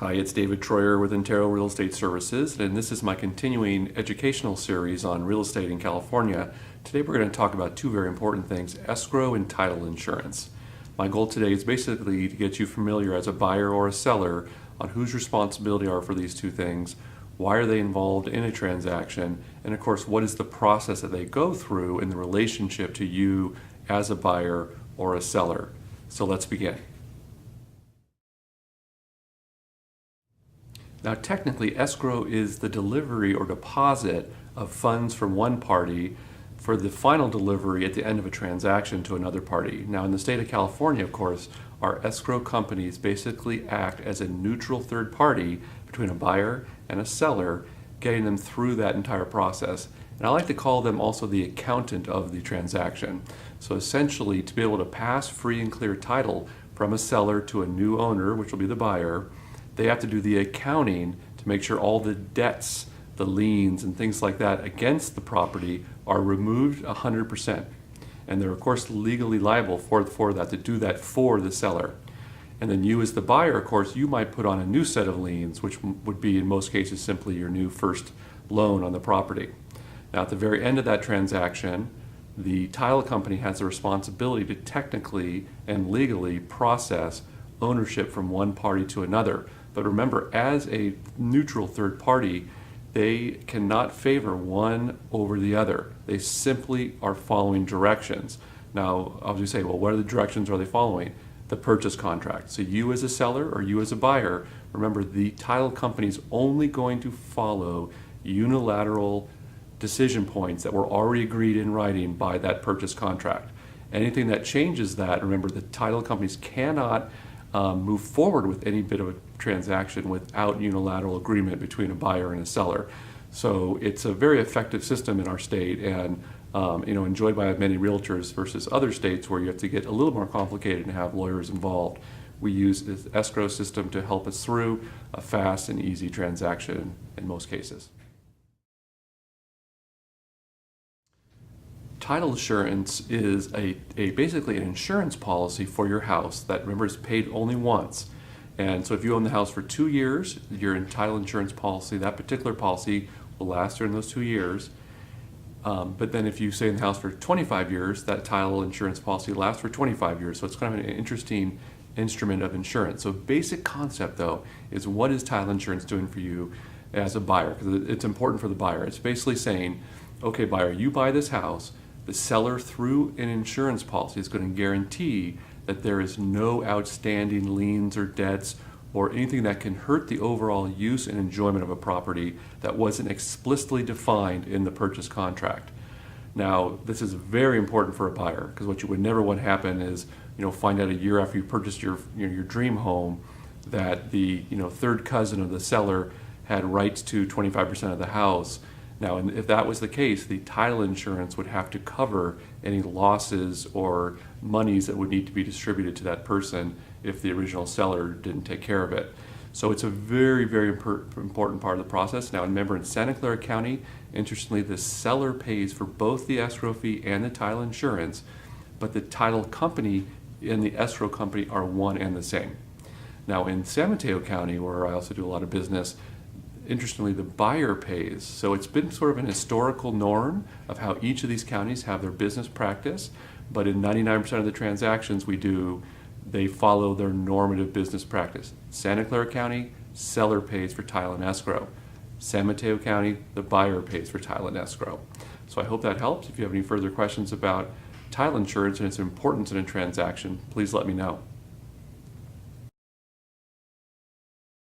Hi, it's David Troyer with Intero Real Estate Services, and this is my continuing educational series on real estate in California. Today we're going to talk about two very important things, escrow and title insurance. My goal today is basically to get you familiar as a buyer or a seller on whose responsibility are for these two things, why are they involved in a transaction, and of course what is the process that they go through in the relationship to you as a buyer or a seller. So let's begin. Now, technically, escrow is the delivery or deposit of funds from one party for the final delivery at the end of a transaction to another party. Now, in the state of California, of course, our escrow companies basically act as a neutral third party between a buyer and a seller, getting them through that entire process. And I like to call them also the accountant of the transaction. So essentially, to be able to pass free and clear title from a seller to a new owner, which will be the buyer, they have to do the accounting to make sure all the debts, the liens, and things like that against the property are removed 100%. And they're, of course, legally liable for that, to do that for the seller. And then you as the buyer, of course, you might put on a new set of liens, which would be, in most cases, simply your new first loan on the property. Now, at the very end of that transaction, the title company has the responsibility to technically and legally process ownership from one party to another. But remember, as a neutral third party, they cannot favor one over the other. They simply are following directions. Now, obviously say, well, what are the directions are they following? The purchase contract. So you as a seller or you as a buyer, remember the title company is only going to follow unilateral decision points that were already agreed in writing by that purchase contract. Anything that changes that, remember, the title companies cannot move forward with any bit of a transaction without unilateral agreement between a buyer and a seller. So it's a very effective system in our state, and enjoyed by many realtors versus other states where you have to get a little more complicated and have lawyers involved. We use this escrow system to help us through a fast and easy transaction in most cases. Title insurance is basically an insurance policy for your house that, remember, is paid only once. And so if you own the house for 2 years, your title insurance policy, that particular policy will last during those 2 years. But then if you stay in the house for 25 years, that title insurance policy lasts for 25 years. So it's kind of an interesting instrument of insurance. So basic concept, though, is what is title insurance doing for you as a buyer? Because it's important for the buyer. It's basically saying, okay, buyer, you buy this house. The seller, through an insurance policy, is going to guarantee that there is no outstanding liens or debts or anything that can hurt the overall use and enjoyment of a property that wasn't explicitly defined in the purchase contract. Now, this is very important for a buyer, because what you would never want to happen is, find out a year after you purchased your dream home that the third cousin of the seller had rights to 25% of the house. Now, if that was the case, the title insurance would have to cover any losses or monies that would need to be distributed to that person if the original seller didn't take care of it. So it's a very, very important part of the process. Now, remember, in Santa Clara County, interestingly, the seller pays for both the escrow fee and the title insurance, but the title company and the escrow company are one and the same. Now, in San Mateo County, where I also do a lot of business, interestingly, the buyer pays. So it's been sort of an historical norm of how each of these counties have their business practice, but in 99% of the transactions they follow their normative business practice. Santa Clara County, seller pays for title and escrow. San Mateo County, the buyer pays for title and escrow. So I hope that helps. If you have any further questions about title insurance and its importance in a transaction, please let me know.